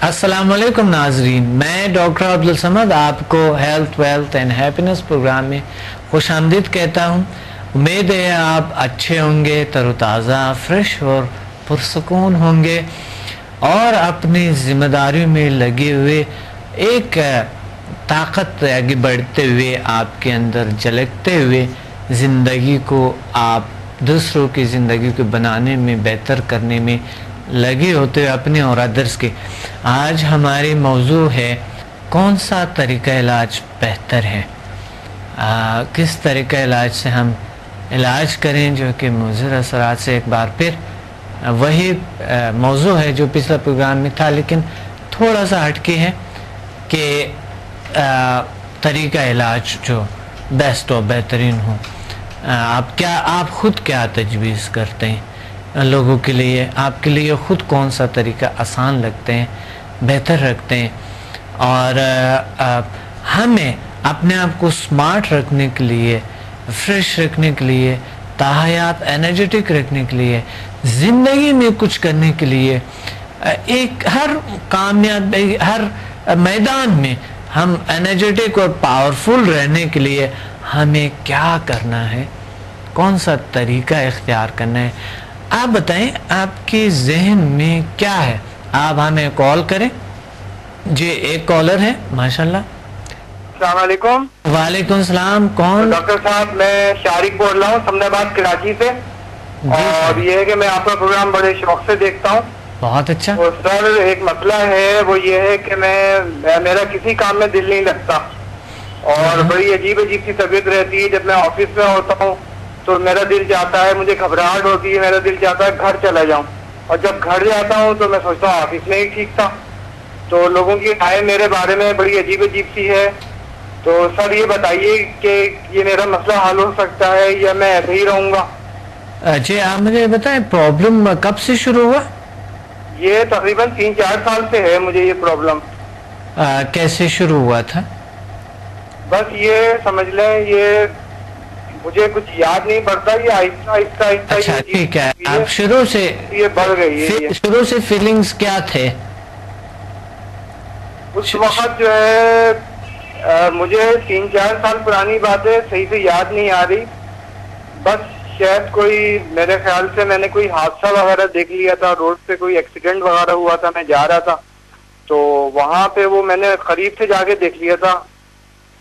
السلام علیکم ناظرین، میں ڈاکٹر عبدالصمد آپ کو health wealth and happiness program میں خوش آمدید کہتا ہوں۔ امید ہے آپ اچھے ہوں گے، تر و تازہ، فریش اور پرسکون ہوں گے اور اپنی ذمہ داریوں میں لگے ہوئے ایک طاقت آگے بڑھتے ہوئے آپ کے اندر جھلکتے ہوئے زندگی کو آپ دوسروں کی زندگی کو بنانے میں، بہتر کرنے میں لگے ہوتے ہوئے اپنے اور ادرس کے۔ آج ہماری موضوع ہے کون سا طریقہ علاج بہتر ہے، کس طریقہ علاج سے ہم علاج کریں جو کہ مضر اثرات سے۔ ایک بار پھر وہی موضوع ہے جو پچھلا پروگرام میں تھا، لیکن تھوڑا سا ہٹ کے ہے کہ طریقہ علاج جو بیسٹ اور بہترین ہو۔ آپ خود کیا تجویز کرتے ہیں لوگوں کے لیے؟ آپ کے لیے خود کون سا طریقہ آسان لگتے ہیں، بہتر رکھتے ہیں؟ اور ہمیں اپنے آپ کو سمارٹ رکھنے کے لیے، فریش رکھنے کے لیے، تاحیات انرجیٹک رکھنے کے لیے، زندگی میں کچھ کرنے کے لیے، ایک ہر کامیاب ہر میدان میں ہم انرجیٹک اور پاورفل رہنے کے لیے ہمیں کیا کرنا ہے، کون سا طریقہ اختیار کرنا ہے؟ آپ بتائیں، آپ کے ذہن میں کیا ہے؟ آپ ہمیں کال کریں۔ جی، ایک کالر ہے ماشاءاللہ۔ السلام علیکم۔ وعلیکم السلام، کون؟ ڈاکٹر صاحب، میں شارق بول رہا ہوں سمن آباد کراچی سے، اور یہ ہے کہ میں آپ کا پروگرام بڑے شوق سے دیکھتا ہوں۔ بہت اچھا۔ اور سر، ایک مسئلہ ہے، وہ یہ ہے کہ میرا کسی کام میں دل نہیں لگتا اور بڑی عجیب سی طبیعت رہتی ہے۔ جب میں آفس میں ہوتا ہوں تو میرا دل چاہتا ہے، مجھے گھبراہٹ ہوتی ہے، میرا دل چاہتا ہے گھر چلا جاؤں، اور جب گھر جاتا ہوں تو میں سوچتا ہوں آفس میں ہی ٹھیک تھا۔ تو لوگوں کی رائے میرے بارے میں بڑی عجیب سی ہے۔ تو سر یہ بتائیے کہ یہ میرا مسئلہ حل ہو سکتا ہے یا میں ایسے ہی رہوں گا؟ جی، آپ مجھے بتائیں پرابلم کب سے شروع ہوا؟ یہ تقریباً 3-4 سال سے ہے مجھے یہ پرابلم۔ کیسے شروع ہوا تھا؟ بس یہ سمجھ لیں، یہ مجھے کچھ یاد نہیں پڑتا، یہ آہستہ آہستہ اچھا ٹھیک ہے، آپ شروع سے یہ بڑھ گئی ہے۔ شروع سے فیلنگز کیا تھے اس وقت؟ جو ہے مجھے 3-4 سال پرانی باتیں صحیح سے یاد نہیں آ رہی، بس شاید کوئی، میرے خیال سے میں نے کوئی حادثہ وغیرہ دیکھ لیا تھا، روڈ پہ کوئی ایکسیڈنٹ وغیرہ ہوا تھا، میں جا رہا تھا تو وہاں پہ وہ میں نے قریب سے جا کے دیکھ لیا تھا۔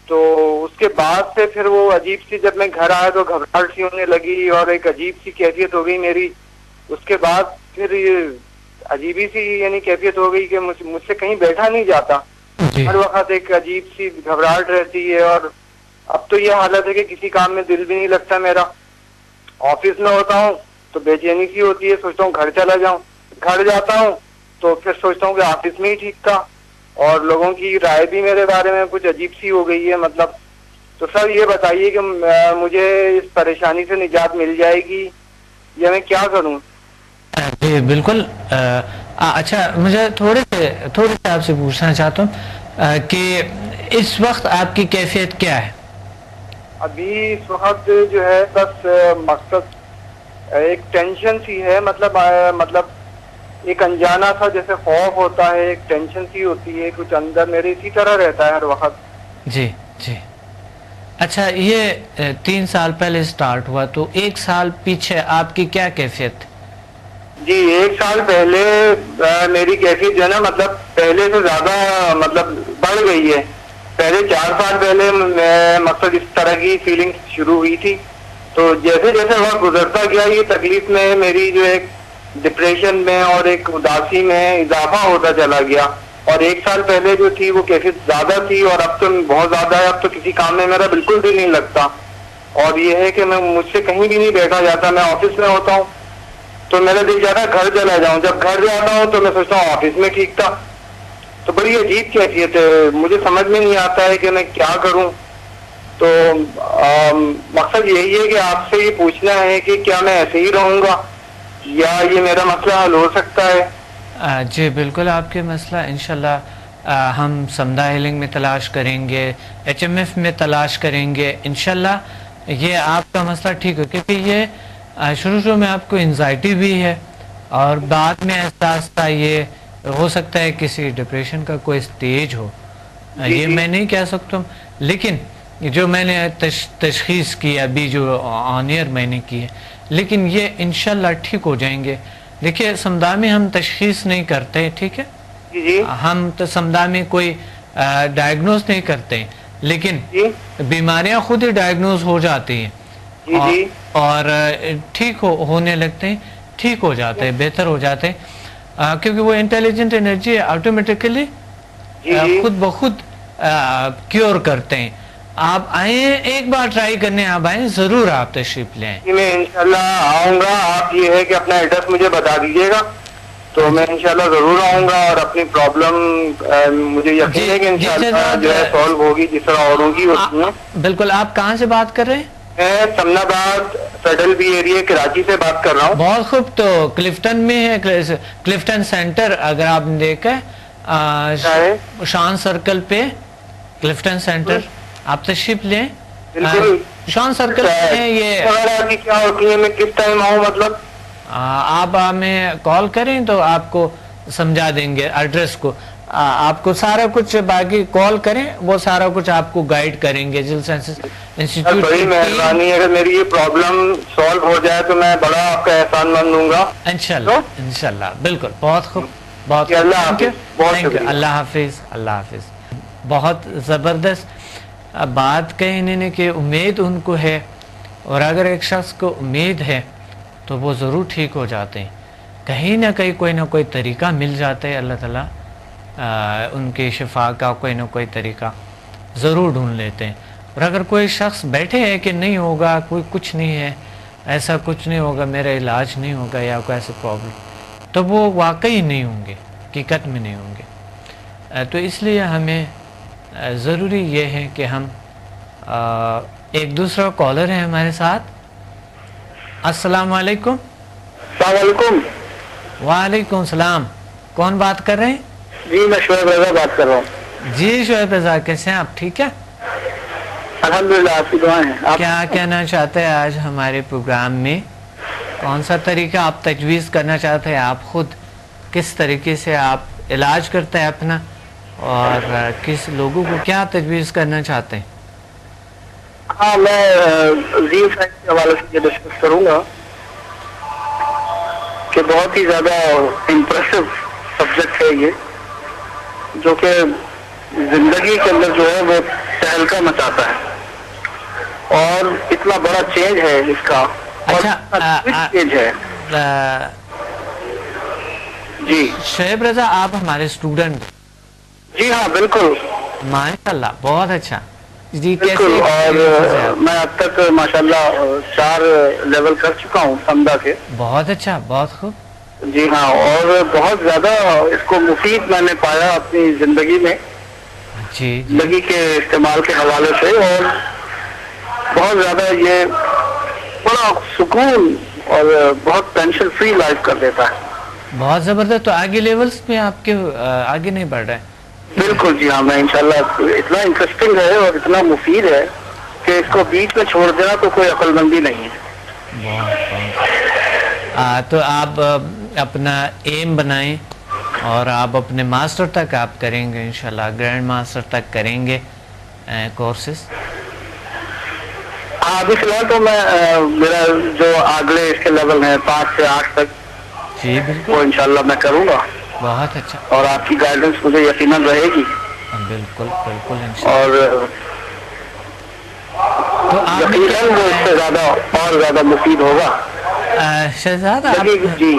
تو اس کے بعد سے پھر وہ عجیب سی، جب میں گھر آیا تو گھبراہٹ سی ہونے لگی اور ایک عجیب سی کیفیت ہو گئی میری۔ اس کے بعد پھر یہ عجیبی سی یعنی کیفیت ہو گئی کہ مجھ سے کہیں بیٹھا نہیں جاتا، ہر وقت ایک عجیب سی گھبراہٹ رہتی ہے، اور اب تو یہ حالت ہے کہ کسی کام میں دل بھی نہیں لگتا میرا۔ آفس میں ہوتا ہوں تو بے چینی سی ہوتی ہے، سوچتا ہوں گھر چلا جاؤں، گھر جاتا ہوں تو پھر سوچتا ہوں کہ آفس میں ہی ٹھیک تھا، اور لوگوں کی رائے بھی میرے بارے میں کچھ عجیب سی ہو گئی ہے مطلب۔ تو سر یہ بتائیے کہ مجھے اس پریشانی سے نجات مل جائے گی یا میں کیا کروں؟ جی بالکل۔ اچھا، مجھے تھوڑے سے آپ سے پوچھنا چاہتا ہوں کہ اس وقت آپ کی کیفیت کیا ہے؟ ابھی اس وقت جو ہے بس مقصد ایک ٹینشن سی ہے، مطلب ایک انجانا سا جیسے خوف ہوتا ہے، ایک ٹینشن سی ہوتی ہے، کچھ اندر میرے اسی طرح رہتا ہے ہر وقت۔ جی جی، اچھا، یہ 3 سال پہلے سٹارٹ ہوا، تو 1 سال پیچھے آپ کی کیا کیفیت؟ جی 1 سال پہلے میری کیفیت جو ہے نا، مطلب پہلے سے زیادہ مطلب بڑھ گئی ہے۔ پہلے 4 سال پہلے مقصد اس طرح کی فیلنگ شروع ہوئی تھی، تو جیسے جیسے وقت گزرتا گیا یہ تکلیف میں میری جو ایک ڈپریشن میں اور ایک اداسی میں اضافہ ہوتا چلا گیا، اور 1 سال پہلے جو تھی وہ کیفیت زیادہ تھی، اور اب تو بہت زیادہ ہے۔ اب تو کسی کام میں میرا بالکل دل نہیں لگتا، اور یہ ہے کہ مجھ سے کہیں بھی نہیں بیٹھا جاتا۔ میں آفس میں ہوتا ہوں تو میرا دل چاہتا ہے گھر چلا جاؤں، جب گھر جاتا ہوں تو میں سوچتا ہوں آفس میں ٹھیک تھا۔ تو بڑی عجیب کیفیت ہے، مجھے سمجھ میں نہیں آتا ہے کہ میں کیا کروں۔ تو مقصد یہی ہے کہ آپ سے یہ پوچھنا ہے کہ کیا میں ایسے ہی رہوں گا یا یہ میرا مسئلہ حل ہو سکتا ہے؟ جی بالکل، آپ کے مسئلہ انشاءاللہ ہم سمدہ ہیلنگ میں تلاش کریں گے، HMF میں تلاش کریں گے، انشاءاللہ یہ آپ کا مسئلہ ٹھیک ہو، کیونکہ یہ شروع میں آپ کو انزائٹی بھی ہے اور بعد میں آہستہ آہستہ یہ ہو سکتا ہے کسی ڈپریشن کا کوئی سٹیج ہو، یہ میں نہیں کہہ سکتا ہوں، لیکن جو میں نے تشخیص کی ابھی جو آن ایئر میں نے کی ہے، لیکن یہ انشاءاللہ ٹھیک ہو جائیں گے. دیکھیے سمدھا میں ہم تشخیص نہیں کرتے، ٹھیک ہے، ہم تو سمدھا میں کوئی ڈائگنوز نہیں کرتے، لیکن بیماریاں خود ہی ڈائگنوز ہو جاتی ہیں اور ٹھیک ہونے لگتے ہیں، ٹھیک ہو جاتے ہیں، بہتر ہو جاتے ہیں، کیونکہ وہ انٹیلیجنٹ انرجی آٹومیٹیکلی خود بخود کیور کرتے ہیں. آپ آئیں، ایک بار ٹرائی کرنے آپ آئیں، ضرور آپ تشریف لیں. میں انشاءاللہ آؤں گا. آپ یہ ہے کہ اپنا ایڈریس مجھے بتا دیجیے گا تو میں انشاءاللہ ضرور آؤں گا اور اپنی پرابلم مجھے یقین ہے کہ انشاءاللہ جو ہے سالو ہوگی جس طرح اور ہوگی. بالکل. آپ کہاں سے بات کر رہے ہیں؟ میں سمن آباد فیڈرل بی ایریا کراچی سے بات کر رہا ہوں. بہت خوب. تو کلفٹن میں ہے، کلفٹن سینٹر، اگر آپ نے دیکھا ہے شان سرکل پہ کلفٹن سینٹر، آپ تشریف لیں. شان سرکل میں یہ کیا ہوتی ہے، میں کس ٹائم آؤں؟ مطلب آپ ہمیں کال کریں تو آپ کو سمجھا دیں گے ایڈریس کو، آپ کو سارا کچھ، باقی کال کریں وہ سارا کچھ آپ کو گائیڈ کریں گے. جل سائنسز انسٹیٹیوٹ. بڑی مہربانی، اگر میری یہ پرابلم سالو ہو جائے تو میں بڑا آپ کا احسان مند ہوں گا. انشاءاللہ انشاءاللہ. بالکل. بہت خوب. بہت اللہ حافظ. اللہ حافظ. بہت زبردست بات کہی انہوں نے کہ امید ان کو ہے، اور اگر ایک شخص کو امید ہے تو وہ ضرور ٹھیک ہو جاتے ہیں. کہیں نہ کہیں کوئی نہ کوئی طریقہ مل جاتا ہے. اللہ تعالیٰ ان کی شفا کا کوئی نہ کوئی طریقہ ضرور ڈھونڈ لیتے ہیں. اور اگر کوئی شخص بیٹھے ہے کہ نہیں ہوگا، کوئی کچھ نہیں ہے، ایسا کچھ نہیں ہوگا، میرا علاج نہیں ہوگا یا کوئی ایسی پرابلم، تو وہ واقعی نہیں ہوں گے، حقیقت میں نہیں ہوں گے. تو اس لیے ہمیں ضروری یہ ہے کہ ہم ایک دوسرا کالر ہے ہمارے ساتھ. السلام علیکم. السلام علیکم. وعلیکم السلام. کون بات کر رہے ہیں؟ جی میں شعیب رضا بات کر رہا ہوں. جی شعیب رضا، کیسے ہیں آپ؟ ٹھیک ہے الحمدللہ، آپ کی دعائیں ہیں. کیا کہنا چاہتے ہیں آج ہمارے پروگرام میں؟ کون سا طریقہ آپ تجویز کرنا چاہتے ہیں؟ آپ خود کس طریقے سے آپ علاج کرتے ہیں اپنا، اور کس لوگوں کو کیا تجویز کرنا چاہتے ہیں؟ ہاں، میں زین سائنس کے حوالے سے یہ ڈسکس کروں گا کہ بہت ہی زیادہ امپریسو سبجیکٹ ہے یہ، جو کہ زندگی کے اندر جو ہے وہ تہلکہ مچاتا ہے اور اتنا بڑا چینج ہے اس کا. چینج ہے. جی شعیب رضا، آپ ہمارے اسٹوڈنٹ؟ جی ہاں بالکل. ماشاءاللہ، بہت اچھا. جی بالکل. اور میں اب تک ماشاءاللہ 4 لیول کر چکا ہوں سمدھا کے. بہت اچھا، بہت خوب. جی ہاں، اور بہت زیادہ اس کو مفید میں نے پایا اپنی زندگی میں، زندگی کے استعمال کے حوالے سے، اور بہت زیادہ یہ بڑا سکون اور بہت ٹینشن فری لائف کر دیتا ہے. بہت زبردست. تو آگے لیولز میں آپ کے آگے نہیں بڑھ رہے؟ بالکل. جی ہاں، میں انشاءاللہ. اتنا انٹرسٹنگ ہے اور اتنا مفید ہے کہ اس کو بیچ میں چھوڑ دینا تو کوئی عقل مندی نہیں ہے. تو آپ اپنا ایم بنائیں اور آپ اپنے ماسٹر تک آپ کریں گے انشاءاللہ، گرینڈ ماسٹر تک کریں گے کورسز. ہاں، ابھی فی الحال تو میں میرا جو اگلے اس کے لیول ہیں 5 سے 8 تک، جی بالکل، وہ انشاءاللہ میں کروں گا. بہت اچھا. اور آپ کی گائیڈنس مجھے یقیناً رہے گی. بالکل بالکل اور یقیناً وہ اس سے زیادہ اور زیادہ مفید ہوگا. شہزاد جی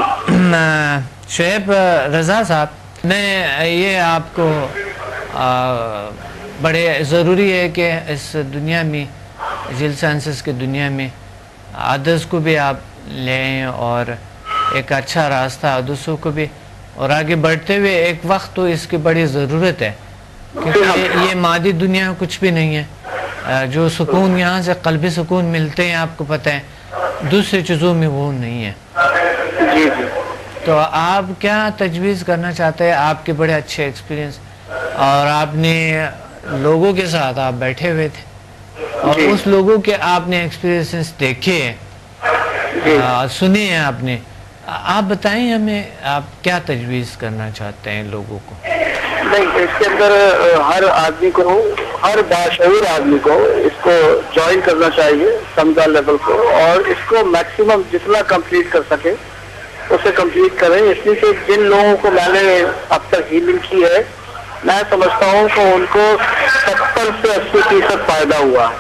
شعیب رضا صاحب، میں یہ آپ کو بڑے ضروری ہے کہ اس دنیا میں، جل سائنسز کی دنیا میں، ادرس کو بھی آپ لیں اور ایک اچھا راستہ دوسروں کو بھی، اور آگے بڑھتے ہوئے ایک وقت تو اس کی بڑی ضرورت ہے، کیونکہ یہ مادی دنیا کچھ بھی نہیں ہے. جو سکون یہاں سے قلبی سکون ملتے ہیں، آپ کو پتہ ہے دوسری چیزوں میں وہ نہیں ہے. تو آپ کیا تجویز کرنا چاہتے ہیں؟ آپ کے بڑے اچھے ایکسپیرینس، اور آپ نے لوگوں کے ساتھ آپ بیٹھے ہوئے تھے اور اس لوگوں کے آپ نے ایکسپیرینس دیکھے ہیں، سنی ہے آپ نے. آپ بتائیں ہمیں آپ کیا تجویز کرنا چاہتے ہیں لوگوں کو؟ نہیں، اس کے اندر ہر آدمی کو، ہر باشعور آدمی کو اس کو جوائن کرنا چاہیے سمجھا لیول کو، اور اس کو میکسیمم جتنا کمپلیٹ کر سکے اسے کمپلیٹ کریں. اس لیے کہ جن لوگوں کو میں نے اب تک ہیلنگ کی ہے، میں سمجھتا ہوں کہ ان کو 70 سے 80% فائدہ ہوا ہے.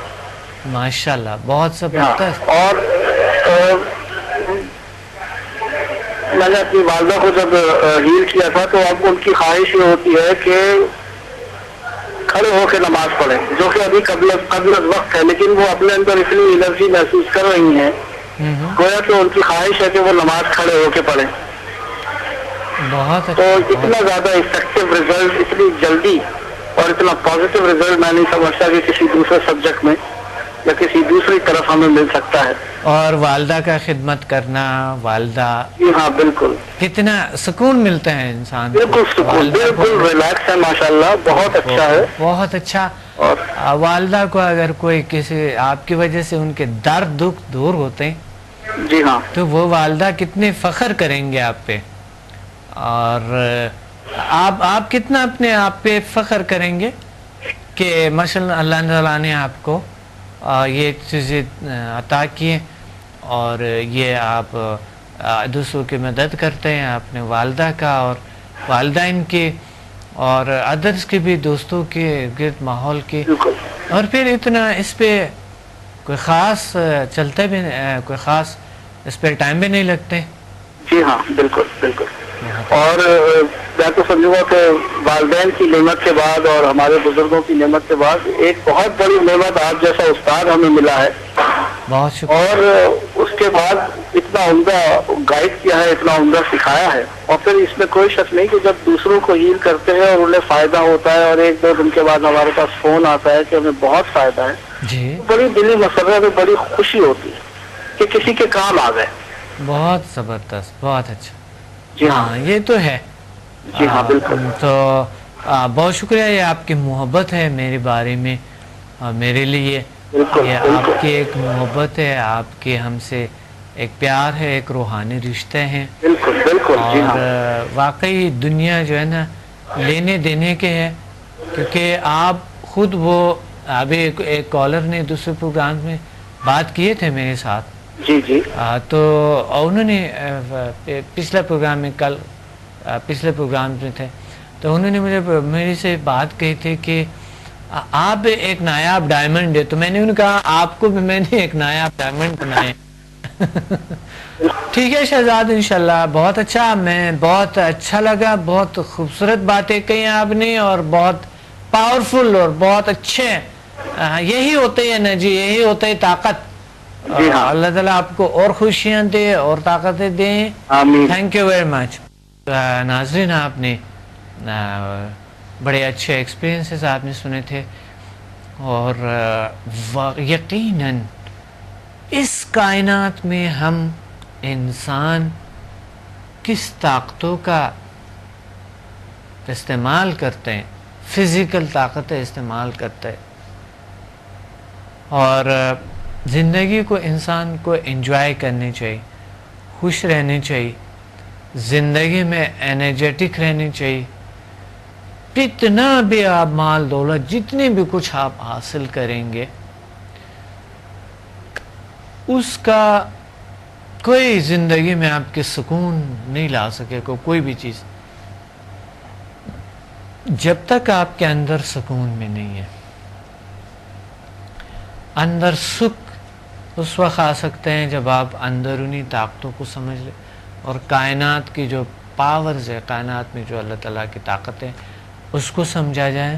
ماشاءاللہ، بہت زبردست. اور میں نے اپنی والدہ کو جب ہیل کیا تھا تو اب ان کی خواہش یہ ہوتی ہے کہ کھڑے ہو کے نماز پڑھیں، جو کہ ابھی قبل وقت ہے، لیکن وہ اپنے اندر اتنی انرجی محسوس کر رہی ہیں گویا کہ ان کی خواہش ہے کہ وہ نماز کھڑے ہو کے پڑھیں. بہت تو اتنا زیادہ افیکٹو رزلٹ اتنی جلدی اور اتنا پازیٹیو رزلٹ میں نہیں سمجھتا کہ کسی دوسرے سبجیکٹ میں یا کسی دوسری طرف ہمیں مل سکتا ہے. اور والدہ کا خدمت کرنا، والدہ، جی ہاں بالکل، کتنا سکون ملتا ہے انسان کو. بالکل سکون، بالکل ریلیکس ہے، ماشاءاللہ بہت اچھا ہے. بہت اچھا. اور والدہ کو اگر کوئی کسی آپ کی وجہ سے ان کے درد دکھ دور ہوتے ہیں، جی ہاں، تو وہ والدہ کتنے فخر کریں گے آپ پہ، اور آپ کتنا اپنے آپ پہ فخر کریں گے کہ ماشاءاللہ اللہ تعالیٰ نے آپ کو یہ چیزیں عطا کیے، اور یہ آپ دوسروں کی مدد کرتے ہیں، اپنے والدہ کا اور والدین کے اور ادرس کے بھی، دوستوں کے گرد ماحول کے، اور پھر اتنا اس پہ کوئی خاص چلتے بھی، کوئی خاص اس پہ ٹائم بھی نہیں لگتے. جی ہاں بالکل بالکل. اور میں تو سمجھوں گا کہ والدین کی نعمت کے بعد اور ہمارے بزرگوں کی نعمت کے بعد ایک بہت بڑی نعمت آپ جیسا استاد ہمیں ملا ہے. بہت شکریہ. اور اس کے بعد اتنا عمدہ گائیڈ کیا ہے، اتنا عمدہ سکھایا ہے، اور پھر اس میں کوئی شک نہیں کہ جب دوسروں کو ہیل کرتے ہیں اور انہیں فائدہ ہوتا ہے اور ایک دو دن کے بعد ہمارے پاس فون آتا ہے کہ ہمیں بہت فائدہ ہے، جی بڑی دلی مسئلہ میں بڑی خوشی ہوتی ہے کہ کسی کے کام آ گئے. بہت زبردست، بہت اچھا. جی ہاں، یہ تو ہے. جی ہاں بالکل. تو بہت شکریہ، یہ آپ کی محبت ہے میرے بارے میں اور میرے لیے. یہ آپ کی ایک محبت ہے، آپ کے ہم سے ایک پیار ہے، ایک روحانی رشتے ہیں. بالکل بالکل. اور واقعی دنیا جو ہے نا لینے دینے کے ہے، کیونکہ آپ خود وہ ابھی ایک کالر نے دوسرے پروگرام میں بات کیے تھے میرے ساتھ. جی جی. تو انہوں نے پچھلے پروگرام میں پچھلے پروگرام میں تھے، تو انہوں نے میرے سے بات کہی تھی کہ آپ ایک نایاب ڈائمنڈ ہے. تو میں نے انہوں نے کہا آپ کو بھی میں نے ایک نایاب ڈائمنڈ بنائے. ٹھیک ہے شہزاد، انشاءاللہ. بہت اچھا، میں بہت اچھا لگا، بہت خوبصورت باتیں کہی آپ نے، اور بہت پاورفل اور بہت اچھے. یہی ہوتے ہیں نا جی، یہی ہوتا ہے طاقت. اللہ تعالیٰ آپ کو اور خوشیاں دے اور طاقتیں دیں. Thank you very much. ناظرین، آپ نے بڑے اچھے ایکسپیرینسز آپ نے سنے تھے، اور یقیناً اس کائنات میں ہم انسان کس طاقتوں کا استعمال کرتے ہیں، فزیکل طاقتیں استعمال کرتے ہیں، اور زندگی کو انسان کو انجوائے کرنی چاہیے، خوش رہنی چاہیے، زندگی میں انرجیٹک رہنی چاہیے. جتنا بھی آپ مال دولت، جتنے بھی کچھ آپ حاصل کریں گے، اس کا کوئی زندگی میں آپ کے سکون نہیں لا سکے گا. کوئی بھی چیز جب تک آپ کے اندر سکون میں نہیں ہے. اندر سکھ اس وقت آ سکتے ہیں جب آپ اندرونی طاقتوں کو سمجھ لیں، اور کائنات کی جو پاورز ہے، کائنات میں جو اللہ تعالیٰ کی طاقت ہے، اس کو سمجھا جائے.